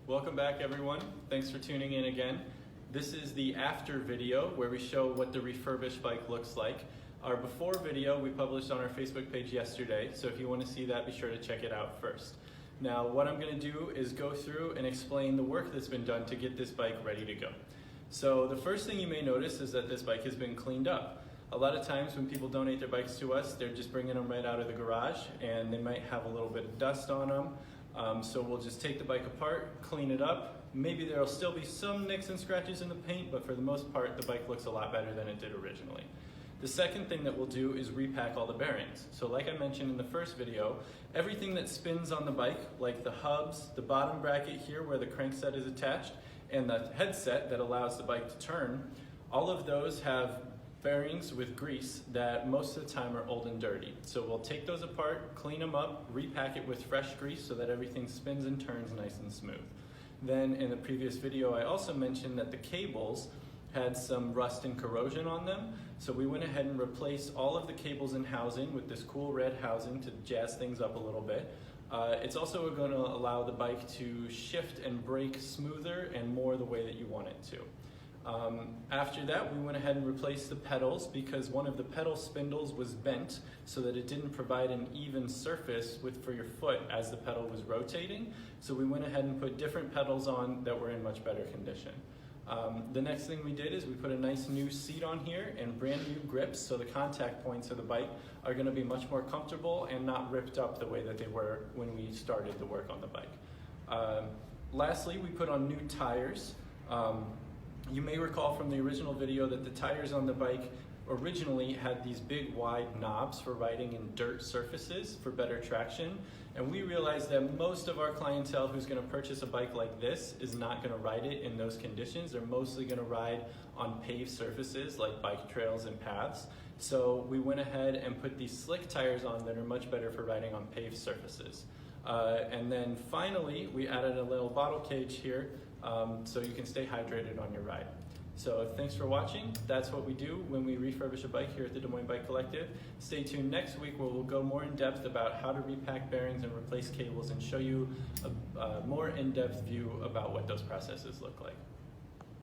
Welcome back everyone. Thanks for tuning in again. This is the after video where we show what the refurbished bike looks like. Our before video we published on our Facebook page yesterday, so if you want to see that, be sure to check it out first. Now what I'm going to do is go through and explain the work that's been done to get this bike ready to go. So the first thing you may notice is that this bike has been cleaned up. A lot of times when people donate their bikes to us, they're just bringing them right out of the garage and they might have a little bit of dust on them. So we'll just take the bike apart, clean it up. Maybe there'll still be some nicks and scratches in the paint, but for the most part, the bike looks a lot better than it did originally. The second thing that we'll do is repack all the bearings. So like I mentioned in the first video, everything that spins on the bike, like the hubs, the bottom bracket here where the crankset is attached, and the headset that allows the bike to turn, all of those have bearings with grease that most of the time are old and dirty. So we'll take those apart, clean them up, repack it with fresh grease so that everything spins and turns nice and smooth. Then in the previous video I also mentioned that the cables had some rust and corrosion on them, so we went ahead and replaced all of the cables and housing with this cool red housing to jazz things up a little bit. It's also going to allow the bike to shift and brake smoother and more the way that you want it to. After that, we went ahead and replaced the pedals because one of the pedal spindles was bent so that it didn't provide an even surface for your foot as the pedal was rotating. So we went ahead and put different pedals on that were in much better condition. The next thing we did is we put a nice new seat on here and brand new grips, so the contact points of the bike are going to be much more comfortable and not ripped up the way that they were when we started the work on the bike. Lastly, we put on new tires. You may recall from the original video that the tires on the bike originally had these big wide knobs for riding in dirt surfaces for better traction, and we realized that most of our clientele who's going to purchase a bike like this is not going to ride it in those conditions. They're mostly going to ride on paved surfaces like bike trails and paths. So we went ahead and put these slick tires on that are much better for riding on paved surfaces. And then finally we added a little bottle cage here so you can stay hydrated on your ride. So thanks for watching. That's what we do when we refurbish a bike here at the Des Moines Bike Collective. Stay tuned next week where we'll go more in depth about how to repack bearings and replace cables and show you a more in-depth view about what those processes look like.